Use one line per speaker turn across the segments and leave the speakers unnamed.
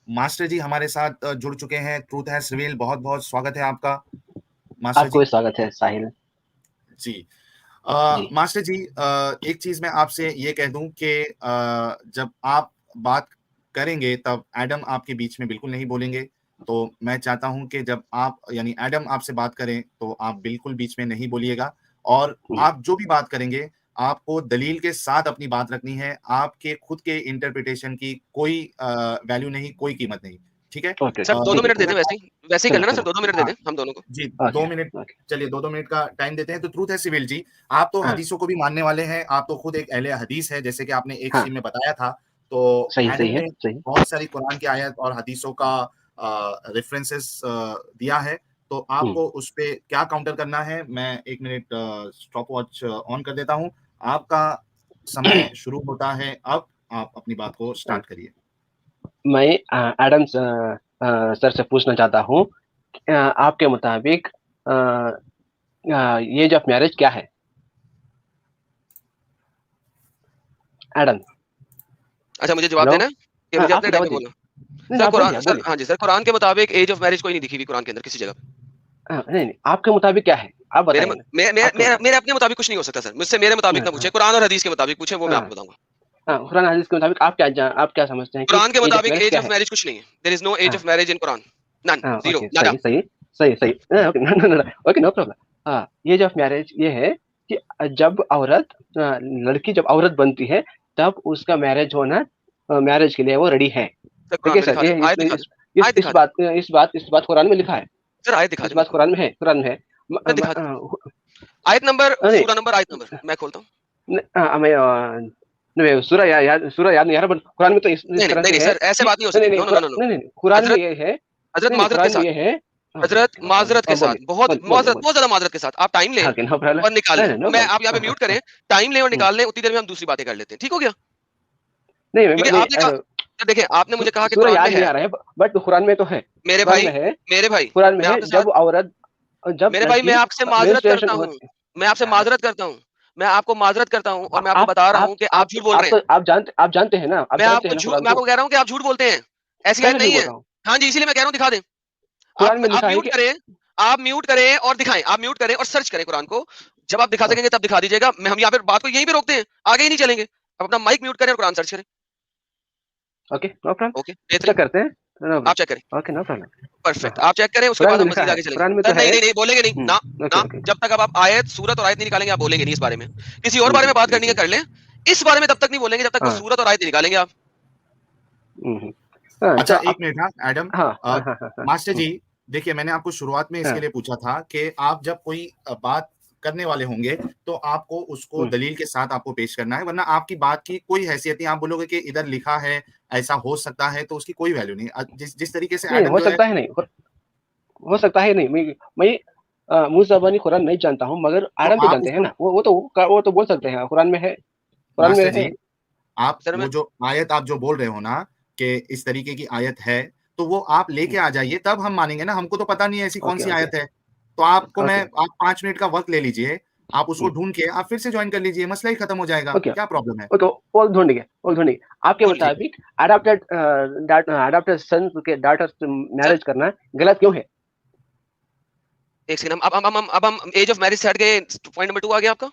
Master जी हमारे साथ जुड़ चुके हैं। ट्रूथ हैज़ रिवील्ड बहुत-बहुत स्वागत है आपका, मास्टर
आपको
जी।
भी स्वागत है साहिल।
जी।
जी।
मास्टर जी, एक चीज़ मैं आपसे ये कह दूँ कि जब आप बात करेंगे तब एडम आपके बीच में बिल्कुल नहीं बोलेंगे। तो मैं चाहता हूँ कि जब आप यानी एडम आपसे बात करें तो आप बिल्कुल बीच में नहीं बोलिएगा और
हुँ,
आप जो भी बात करेंगे, आपको दलील के साथ अपनी बात रखनी है। आपके खुद के इंटरप्रिटेशन की कोई वैल्यू नहीं, कोई कीमत नहीं। ठीक है?
ओके,
सर 2-2
ठीक है,
मिनट
ठीक
दे दें
है।
वैसे ही कर
चलो,
लेना सर,
चलो।
2-2 मिनट दे
हाँ,
दें हम दोनों को।
जी,
ओके,
2 मिनट
ओके।
चलिए 2-2 मिनट का टाइम देते हैं। तो ट्रूथ है सिविल जी, आप तो
हाँ,
हदीसों को भी मानने वाले हैं, आप तो खुद एक अहले हदीस हैं, जैसे कि आपने एक
हाँ,
स्ट्रीम में बताया था। तो
सही,
एडम
सही है,
ने
सही।
बहुत सारी कुरान की आयत और हदीसों का रेफरेंसेस दिया है, तो
हुँ,
आपको उस पे क्या काउंटर करना है? मैं 1 मिनट स्टॉप वॉच ऑन कर देता हूँ। आपका समय शुरू होता है अब, आप अपनी बात को
हाँ,
स्टार्ट करिए।
मैं एडम्स सर से पूछना चाहता हूँ आपके मुताबिक एज ऑफ मैरिज क्या है? एडम,
अच्छा मुझे जवाब
हेलो?
देना है कि
हाँ,
मुझे अपने
आपको
टाइम
जवाब
पे
दीजिए।
बोलना?
नहीं, नहीं,
सर
आप बोलिए,
कुरान
आप
सर
बोलिए।
हाँ जी, सर कुरान के मुताबिक एज ऑफ मैरिज कोई नहीं लिखी हुई कुरान के अंदर किसी जगह।
नहीं, नहीं, आपके मुताबिक क्या है? आप
मेरे
बताइए
म
ना,
मैं मैं
आपके
मेरा
मुताबिक।
मेरे अपने मुताबिक कुछ नहीं हो सकता सर। मुझसे मेरे मुताबिक
हाँ,
ना
हाँ,
पूछे, कुरान और हदीस के मुताबिक पूछे वो मैं
हाँ,
आपको बताऊँगा।
हाँ, कुरान हदीस के मुताबिक आप क्या समझते हैं कि
कुरान के
एज ऑफ
मुताबिक
मैरिज
एज
क्या
ऑफ
है?
मैरिज कुछ नहीं है। देयर इज़ नो एज
हाँ।
Of marriage in Quran. None,
हाँ,
ज़ीरो,
ओके,
नादा।
सही, सही, सही, सही। Okay, no, no, no, no, okay, no problem. हाँ, एज ऑफ मैरिज ये है कि जब लड़की जब औरत बनती है, तब उसका मैरिज होना मैरिज के लिए वो रेडी है।
सर कुरान
देखिए
में
सर,
दिखा
ये
दें, आयत दिखा दें, आयत दिखा दें।
इस बात कुरान में लिखा है।
सर आयत दिखा
इस
दें मेरे
बात
को।
कुरान में है। म
सर
म
दिखा दें। आयत नंबर,
नहीं,
सूरा नंबर, आयत नंबर मैं खोलता हूँ।
हमें नहीं, सूरह याद नहीं आ रहा, बट कुरान में तो इस
नहीं, नहीं,
तरह
नहीं,
से
नहीं
है
सर ऐसे
कि
बात नहीं हो
नहीं, नहीं,
सकती।
नहीं,
no, no, no, no, no.
नहीं, नहीं, कुरान में
हज़रत
ये है।
हज़रत
नहीं, नहीं,
माज़रत के
कुरान में
साथ,
ये है। ओके,
हज़रत
ओके, नो प्रॉब्लम।
माज़रत के साथ,
बोलिए,
बहुत
बोलिए, बोलिए,
माज़रत
बोलिए।
बहुत ज़्यादा माज़रत के साथ आप टाइम लें
ओके, नो प्रॉब्लम।
और निकाल
नहीं,
लें।
नहीं, नो
मैं
प्रॉब्लम।
आप यहाँ पे म्यूट करें, टाइम लें और
हुँ।
निकाल लें, उतनी देर में हम दूसरी बातें कर लेते हैं। ठीक हो गया?
नहीं,
क्योंकि
नहीं,
आपने कहा सर देखिए, आपने मुझे कहा कि
सूरह
कुरान में
याद नहीं
है।
आ रहा है, बट कुरान में तो है।
मेरे
कुरान
भाई
में है।
मेरे भाई,
कुरान में
मैं
है,
आपके साथ
जब
मेरे भाई मैं
लड़की
आपसे माज़रत
मेंस्ट्रुएशन
करता हूँ।
होती
मैं आपसे
है।
माज़रत करता हूँ। मैं आपको माज़रत करता हूँ और मैं आपको बता रहा हूँ कि आप झूठ बोल रहे हैं।
आप जानते हैं ना कुरान
मैं
को?
आपको कह रहा हूँ कि आप झूठ बोलते हैं। ऐसी आयत
कैसे झूठ
नहीं
बोल
है।
रहा हूँ?
हाँ जी, इसीलिए मैं कह रहा हूँ दिखा दें।
कुरान में
आप
लिखा है
म्यूट
कि
करें, आप म्यूट करें और दिखाएँ। आप म्यूट करें और सर्च करें कुरान को। जब आप दिखा सकेंगे तब दिखा दीजिएगा। हम यहाँ पे बात को यहीं पे रोकते हैं, आगे ही नहीं चलेंगे। आप अपना माइक म्यूट करें और कुरान सर्च करें।
Okay, no problem.
ओके, बेहतरीन।
चेक करते हैं। नो
आप चेक करें।
Problem. Okay, no problem.
Perfect.
हाँ,
आप चेक करें, उसके
कुरान
बाद
में
हम
लिखा
मज़ीद
है,
आगे चलेंगे।
कुरान में तो
सर
है।
नहीं, नहीं, नहीं, बोलेंगे नहीं। ना,
ओके,
ना।
ओके।
जब तक अब आप आयत, सूरत और आयत नहीं निकालेंगे, आप बोलेंगे नहीं इस बारे में। किसी और बारे में बात करनी है
हुँ।
कर लें। इस बारे में तब तक नहीं बोलेंगे जब तक वो
हाँ।
सूरत और आयत नहीं निकालेंगे आप।
हुँ, हुँ। हाँ, तो
अच्छा, 1
आप
मिनट हाँ, एडम।
हाँ,
अ,
हाँ, हाँ, हाँ, हाँ।
मास्टर
हुँ,
जी, देखिए मैंने आपको शुरुआत में इसके
हाँ।
लिए पूछा था कि आप जब कोई बात करने वाले होंगे, तो आपको उसको
हुँ।
दलील के साथ आपको पेश करना है, वरना आपकी बात की कोई हैसियत नहीं। आप बोलोगे कि इधर लिखा है, ऐसा हो सकता है, तो उसकी कोई वैल्यू नहीं। जिस जिस तरीके से
नहीं,
एडम
हो
जो है
सकता है नहीं, हो सकता है नहीं। मैं मुँह ज़बानी कुरान नहीं जानता हूँ, मगर
तो
आड़म तो
आप
जानते हैं
उसको
ना। वो तो बोल सकते हैं, कुरान में है, कुरान में
मास्टर
है।
जी, आप
सर मैं
वो जो आयत आप जो बोल रहे हो ना कि इस तरीके की आयत है, तो वो आप लेके
हुँ,
आ जाइए तब हम मानेंगे ना, हमको तो पता नहीं है ऐसी
ओके,
कौन-सी
ओके,
आयत है। तो आपको मैं
ओके।
आप 5 मिनट का वक़्त ले लीजिए, आप उसको
हुँ,
ढूँढ के आप फिर से जॉइन कर लीजिए, मसला ही खत्म हो जाएगा,
ओके,
क्या प्रॉब्लम है?
ओके, वो ढूँढेंगे। आपके
ढूँढ लीजिए।
मुताबिक अडॉप्टेड सन के डॉटर से
सर
मैरिज करना गलत क्यों है?
एक सेकंड अब हम एज ऑफ मैरिज से हट गए। पॉइंट नंबर 2 आ गया आपका?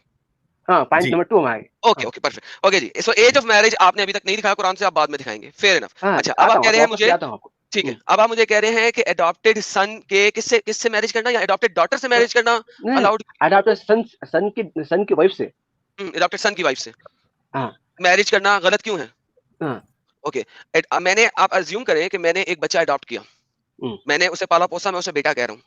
हाँ, पॉइंट
जी,
नंबर 2 हम आए।
ओके,
हाँ,
ओके, परफेक्ट। ओके जी। सो एज ऑफ मैरिज आपने अभी तक नहीं दिखाया कुरान से, आप बाद में दिखाएँगे। Fair enough.
हाँ,
अच्छा, अब
आता
आप
हूँ,
कह रहे हैं
वापस ले
मुझे
आता हूँ आपको।
ठीक है,
हुँ,
अब आप मुझे कह रहे हैं कि अडॉप्टेड सन के किससे मैरिज करना या अडॉप्टेड डॉटर से मैरिज करना
नहीं,
अलाउड?
अडॉप्टेड सन की वाइफ से।
अडॉप्टेड सन की वाइफ से
हाँ,
मैरिज करना गलत क्यों है?
हाँ,
ओके। मैंने आप अज्यूम करें कि मैंने एक बच्चा अडॉप्ट किया।
हुँ,
मैंने उसे पाला-पोसा, मैं उसे बेटा कह रहा हूँ।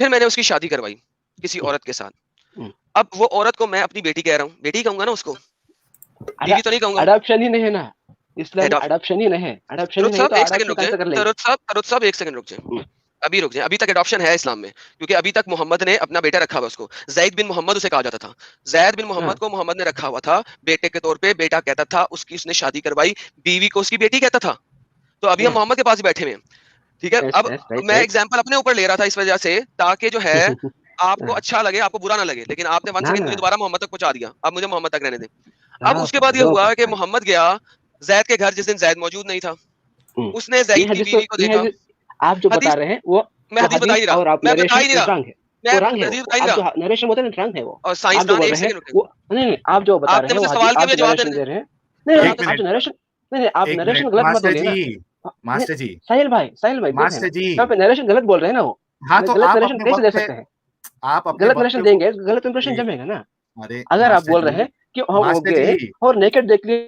फिर मैंने उसकी शादी करवाई किसी
हुँ,
औरत के साथ।
हुँ।
अब वो औरत को मैं अपनी बेटी कह रहा हूँ। बेटी ही कहूँगा ना उसको,
अडा
बीवी तो नहीं कहूँगा।
अडॉप्शन ही नहीं है ना, इस्लाम में
एडॉप्ट
अडॉप्शन ही नहीं है। अडॉप्शन ही
तरुद
नहीं
साहब
तो
1 सेकंड
अडॉप्शन
रुक जाएँ।
कैसे कर लेंगे?
तरुद साहब 1 सेकंड रुक जाएँ।
हुँ,
अभी रुक जाएँ। अभी तक एडॉप्शन है इस्लाम में, क्योंकि अभी तक मोहम्मद ने अपना बेटा रखा हुआ उसको। ज़ैद बिन मोहम्मद उसे कहा जाता था। ज़ैद बिन
हाँ,
मोहम्मद को मोहम्मद ने रखा हुआ था, बेटे के तौर पे बेटा कहता था, उसकी उसने शादी करवाई, बीवी को उसकी बेटी कहता था। तो अभी हम
हाँ,
मोहम्मद के पास ही बैठे हुए हैं। ठीक है?
यस,
अब
यस, राइट,
मैं
राइट।
एग्ज़ाम्पल अपने ऊपर ले रहा था इस वजह से, ताकि जो है आपको
हाँ,
अच्छा लगे, आपको बुरा ना लगे। लेकिन आपने 1
ना,
सेकंड मुझे
ना,
दोबारा मोहम्मद तक पहुँचा दिया। अब मुझे मोहम्मद तक रहने दें। अब
हाँ,
उसके बाद ये
नो
हुआ कि
प्रॉब्लम।
मोहम्मद गया ज़ैद के घर, जिस दिन ज़ैद मौजूद नहीं था। उसने
ये
ज़ैद की
हदीस
बीवी को
ये
देखा।
हदीस आप जो बता
हदीस
रहे हैं वो
मैं हदीस बता ही नहीं रहा,
और आप
मैं बता ही
नरेशन
नहीं रहा,
रंग है,
मैं
वो रंग है
हदीस
वो।
बता ही नहीं
आप
रहा।
जो नरेशन बोलते हैं ना रंग है वो।
और
आप जो
साइंसदान
बोल
एक
रहे हैं
सेकंड रुकिए।
वो नहीं, आप जो बता रहे
आपने
हैं वो
मुझसे सवाल किया,
आप
मुझे
जो
जवाब देने
नरेशन
दें।
दे रहे हैं नहीं,
मैं
आप
एक
आपसे
आप जो
मिनट,
नरेशन नहीं, आप
एक
नरेशन
मिनट,
गलत मत
मास्टर
बोलिए
जी,
ना। नहीं,
मास्टर जी,
साहिल भाई देख रहे हैं
मास्टर
ना,
जी।
यहाँ पे नरेशन गलत बोल रहे हैं ना वो।
हाँ, तो
गलत
आप
नरेशन
अपने
कैसे
वक़्त
दे
पे
सकते हैं?
आप अपने
गलत
वक़्त
नरेशन
पे
देंगे, गलत इंप्रेशन
ए
जमेगा ना।
अरे
अगर आप
मास्टर
बोल रहे
जी,
हैं कि वो
मास्टर
गए
जी,
और नेकेड देख लिए।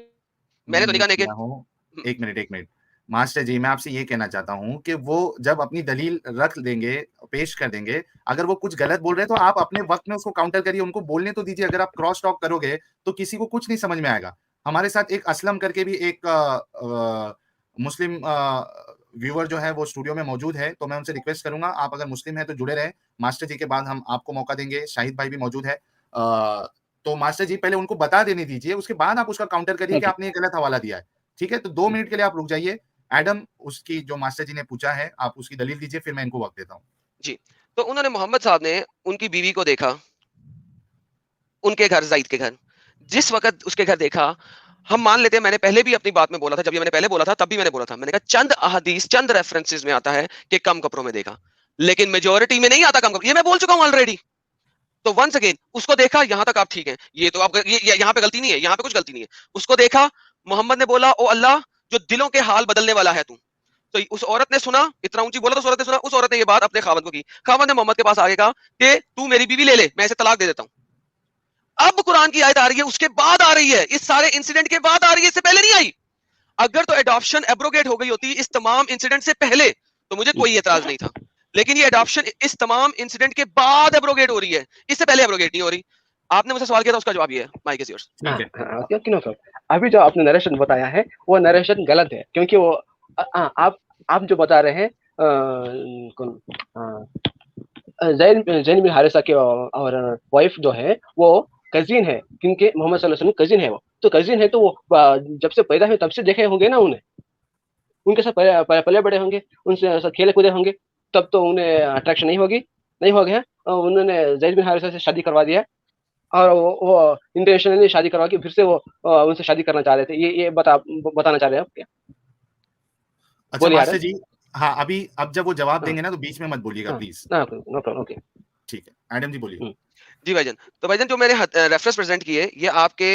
मैंने
मैं
तो नहीं
म्यूट
कहा नेकेड।
किया हूँ। एक मिनट, एक मिनट। मास्टर जी, मैं आपसे ये कहना चाहता हूँ कि वो जब अपनी दलील रख देंगे, पेश कर देंगे, अगर वो कुछ गलत बोल रहे हैं, तो आप अपने वक़्त में उसको काउंटर करिए, उनको बोलने तो दीजिए। अगर आप क्रॉस टॉक करोगे, तो किसी को कुछ नहीं समझ में आएगा। हमारे साथ एक असलम करके भी एक मुस्लिम व्यूअर जो है, वो स्टूडियो में मौजूद है, तो मैं उनसे रिक्वेस्ट करूँगा, आप अगर मुस्लिम हैं, तो जुड़े रहें। मास्टर जी के बाद हम आपको मौका देंगे, शाहिद भाई भी मौजूद है। तो मास्टर जी पहले उनको बता देने दीजिए, उसके बाद आप उसका काउंटर करिए कि
ओके,
आपने ये गलत हवाला दिया है। ठीक है? तो 2 मिनट के लिए आप रुक जाइए। एडम, उसकी जो मास्टर जी ने पूछा है, आप उसकी दलील दीजिए, फिर मैं इनको वक़्त देता हूँ।
जी, तो उन्होंने मोहम्मद साहब ने उनकी बीवी को देखा, उनके घर, ज़ैद के घर। जिस वक़्त उसके घर देखा, हम मान लेते हैं, मैंने पहले भी अपनी बात में बोला था, जब ये मैंने पहले बोला था, तब भी मैंने बोला था। मैंने कहा चंद अहादीस, चंद रेफरेंसेस में आता है कि कम कपड़ों में देखा, लेकिन मेजॉरिटी में नहीं आता कम कपड़ों। ये मैं बोल चुका हूँ ऑलरेडी। तो वंस अगेन उसको देखा, यहाँ तक आप ठीक हैं। ये तो आप ये यहाँ पे गलती नहीं है, यहाँ पे कुछ गलती नहीं है। उसको देखा, मोहम्मद ने बोला, ओ अल्लाह, जो दिलों के हाल बदलने वाला है तू। तो उस औरत ने सुना, इतना ऊंची बोला तो उस औरत ने सुना, उस औरत ने ये बात अपने खावंद को की। खावंद ने मोहम्मद के पास आगे कहा कि तू मेरी बीवी ले ले, मैं इसे तलाक दे देता हूं। अब कुरान की आयत आ रही है, उसके बाद आ रही है, इस सारे इंसिडेंट के बाद आ रही है, इससे पहले नहीं आई। अगर तो एडॉप्शन एब्रोगेट हो गई होती इस तमाम इंसिडेंट से पहले, तो मुझे कोई एतराज नहीं था। लेकिन ये एडॉप्शन इस तमाम इंसिडेंट के बाद एब्रोगेट हो रही है, इससे पहले एब्रोगेट नहीं हो रही। आपने मुझसे सवाल किया था, उसका जवाब ये है। Mic is yours.
ठीक है।
Okay, no problem. अभी जो आपने नरेशन बताया है वो नरेशन गलत है, क्योंकि वो आप जो बता रहे हैं कौन जैन जैन बिन हारिसा के और वाइफ जो है वो कजिन है, क्योंकि मोहम्मद सल्लल्लाहु अलैहि वसल्लम कजिन है वो। तो कजिन है तो वो जब से पैदा हुए तब से देखे होंगे ना उन्हें, उनके साथ पले बड़े होंगे, उनसे साथ खेले कूदे होंगे, तब तो उन्हें अट्रैक्शन नहीं होगी, नहीं हो गया। उन्होंने जैद बिन हारिसा से शादी करवा दिया और वो इंटेंशनली शादी करवा के फिर से वो उनसे शादी करना चाह रहे थे। ये बताना चाह रहे हैं आप क्या?
अच्छा
बोलिए
मास्टर
यार।
जी, हाँ, अभी अब जब वो जवाब
हाँ,
देंगे ना, तो बीच में मत बोलिएगा
हाँ,
प्लीज़।
No problem, okay.
ठीक है। एडम जी बोलिए।
जी भाईजान। तो भाईजान जो मैंने रेफरेंस प्रेजेंट किए, ये आपके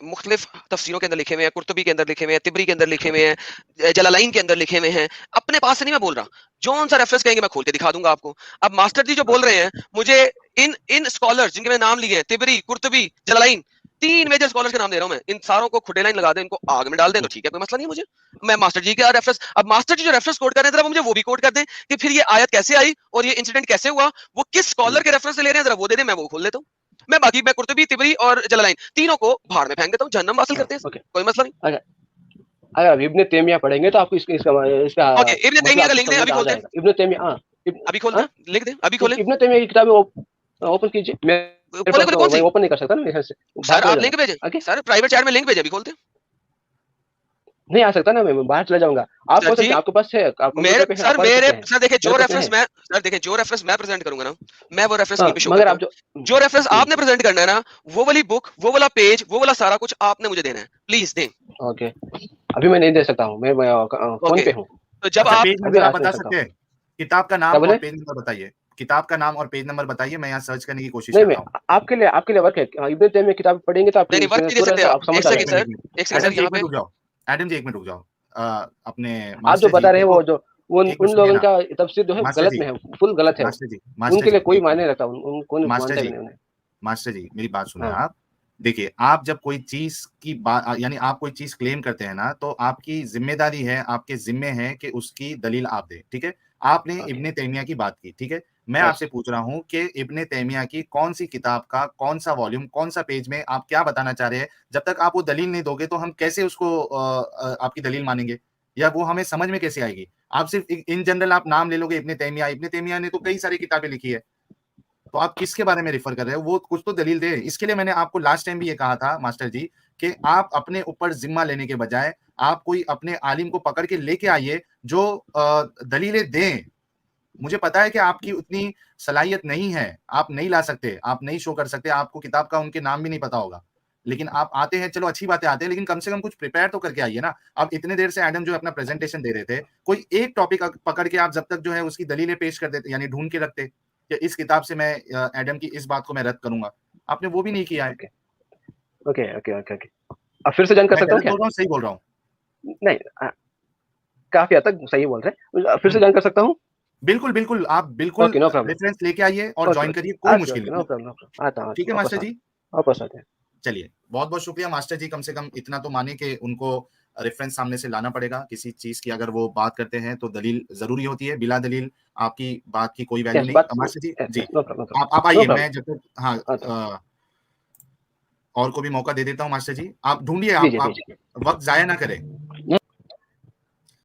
मुख्तलिफ तफसीरों के अंदर लिखे हुए हैं, कुर्तुबी के अंदर लिखे हुए हैं, तिबरी के अंदर लिखे हुए हैं, जलालाइन के अंदर लिखे हुए हैं। अपने पास से नहीं मैं बोल रहा, जौन सा रेफरेंस कहेंगे मैं खोल के दिखा दूंगा आपको। अब मास्टर जी जो बोल रहे हैं, मुझे इन इन स्कॉलर्स जिनके मैंने नाम लिए हैं, तिबरी, कुर्तुबी, जलालाइन, 3 मेजर स्कॉलर्स के नाम दे रहा हूं मैं, इन सारों को खुडे लाइन लगा दें, इनको आग में डाल दें, तो ठीक है, कोई मसला नहीं है मुझे। मैं मास्टर जी का रेफरेंस, अब मास्टर जी जो रेफरेंस कोड कर रहे हैं, जरा वो मुझे वो भी कोड कर दें कि फिर ये आयत कैसे आई और ये इंसिडेंट कैसे हुआ, वो किस स्कॉलर के रेफरेंस से ले रहे हैं, जरा वो दे दें, मैं वो खोल लेता हूँ। मैं बाकी मैं कुर्तुबी, तिबरी और जलालाइन तीनों को भाड़ में फेंक देता हूँ, जहन्नम हासिल करते हैं,
ओके,
कोई मसला नहीं।
अगर अगर आप इब्न तैमिया पढ़ेंगे तो आपको इसका
ओके, इब्न
मतलब
तैमिया का
आपको
लिंक दें,
समझ
अभी
में आ
खोलते हैं,
जाएगा। इब्न तैमिया, हाँ,
अभी खोलते हैं, लिख दें, अभी खोलें।
इब्न तैमिया की किताबें ओपन कीजिए। मेरे
खोले
पास
खोले,
तो
कौन
मैं
सी?
ओपन नहीं कर सकता ना, मेरे से बाहर
सर
चला
आप
जाऊंगा।
लिंक भेजें,
ओके,
सर प्राइवेट चैट में लिंक भेजें, अभी खोलते हैं।
नहीं आ सकता ना, मैं बाहर चला जाऊंगा। आप
सर
खोल सकते
जी,
हैं, आपके पास है, आप
मेरे
कंप्यूटर पे है, आप
सर
पढ़
मेरे
सकते हैं।
सर देखें,
मेरे
जो
पास नहीं
रेफरेंस
है।
मैं सर देखें, जो रेफरेंस मैं प्रेजेंट करूंगा ना, मैं वो रेफरेंस
हाँ,
कहीं पे शो
मगर
करता
आप
हूँ।
जो
जो रेफरेंस आपने प्रेजेंट करना है ना, वो वाली बुक, वो वाला पेज, वो वाला सारा कुछ आपने मुझे देना है, प्लीज दें।
ओके, अभी मैं नहीं दे सकता हूँ, मैं फोन
ओके,
पे हूँ,
तो जब
अच्छा,
आप
पेज
अभी
नंबर आप
आज नहीं
बता
सकता
सकते
हूँ।
हैं? किताब का
क्या
नाम और
बोले?
पेज नंबर बताइए। किताब का नाम और पेज नंबर बताइए, मैं यहाँ सर्च करने की कोशिश
नहीं, मैं
करता हूँ।
आपके लिए वर्क है। इब्न तैमिया किताब पढ़ेंगे तो
नहीं
आपके
नहीं, वर्क नहीं दे
पूरा
सकते
आप
आप,
समझ
एक
आ
सेकंड
एक
जाएगा।
मिनट,
सर,
एक मिनट।
एक सेकंड
एडम
सर,
जी
यहाँ
एक
पे
मिनट रुक जाओ। एडम जी एक मिनट रुक जाओ। अपने
आप जो
मास्टर जी
बता रहे हैं
देखो,
वो जो उन
एक मिनट
उन
सुनिए
लोगों
ना।
का तफसीर जो है
मास्टर
गलत
जी,
में है, फुल गलत है वो।
मास्टर जी, मास्टर
उनके लिए
जी,
कोई
एक
मायने
मिनट।
नहीं रखता, कोई
मास्टर
मानता भी
जी,
नहीं उन्हें।
मास्टर जी, मेरी बात सुनें
हाँ,
आप। देखिए, आप जब कोई चीज़ की यानी आप कोई चीज़ क्लेम करते हैं ना, तो आपकी ज़िम्मेदारी है, आपके ज़िम्मे है कि उसकी दलील आप दें, ठीक है? आपने
ओके,
इब्न तैमिया की बात की, ठीक है? मैं
यस,
आपसे पूछ रहा हूँ कि इब्न तैमिया की कौन-सी किताब का कौन-सा वॉल्यूम, कौन-सा पेज में आप क्या बताना चाह रहे हैं? जब तक आप वो दलील नहीं दोगे, तो हम कैसे उसको आपकी दलील मानेंगे? या वो हमें समझ में कैसे आएगी? आप सिर्फ़ इन जनरल आप नाम ले लोगे इब्न तैमिया ने तो कई सारी किताबें लिखी है। तो आप किसके बारे में रेफर कर रहे हो? वो कुछ तो दलील दें। इसके लिए मैंने आपको लास्ट टाइम भी ये कहा था मास्टर जी कि आप अपने ऊपर ज़िम्मा लेने के बजाय आप कोई अपने आलिम को पकड़ के लेके आइए जो दलीलें दें। मुझे पता है कि आपकी उतनी सलाहियत नहीं है, आप नहीं ला सकते, आप नहीं शो कर सकते, आपको किताब का उनके नाम भी नहीं पता होगा। लेकिन आप आते हैं, चलो अच्छी बात है आते हैं, लेकिन कम से कम कुछ प्रिपेयर तो करके आइए ना। अब इतने देर से एडम जो है अपना प्रेजेंटेशन दे रहे थे, कोई एक टॉपिक पकड़ के आप जब तक जो है उसकी दलीलें पेश कर देते, यानी ढूँढ के रखते कि इस किताब से मैं एडम की इस बात को मैं रद्द करूँगा। आपने वो भी नहीं किया है।
Okay, okay, okay, okay, okay. अब फिर से जॉइन कर
मैं
सकता हूँ
गलत
क्या?
बोल रहा हूँ, सही बोल रहा हूँ?
नहीं काफ़ी हद तक सही बोल रहे हैं। फिर से जॉइन कर सकता हूँ?
बिल्कुल, बिल्कुल, आप बिल्कुल
ओके, नो प्रॉब्लम।
रेफरेंस लेके आइए और
ओके,
जॉइन
ओके।
करिए, कोई
ओके,
मुश्किल
ओके, नो
नहीं।
Problem, no problem. आता हूँ,
ठीक है
वापस
मास्टर
आता
जी?
हूँ, वापस आते हैं।
चलिए, बहुत-बहुत शुक्रिया मास्टर जी, कम से कम इतना तो मानिए कि उनको रेफरेंस सामने से लाना पड़ेगा, किसी चीज़ की अगर वो बात करते हैं तो दलील ज़रूरी होती है, बिला दलील आपकी बात की कोई वैल्यू
यस,
नहीं।
बात
मास्टर जी
यस,
जी,
यस, नो प्रॉब्लम, नो
आप
प्रॉब्लम, नो
आइए,
प्रॉब्लम।
मैं जब तक हाँ
आता हूँ।
और को भी मौका दे देता हूँ मास्टर जी। आप ढूँढिए,
दीजिए,
आप
दीजिए।
वक़्त ज़ाया ना करें।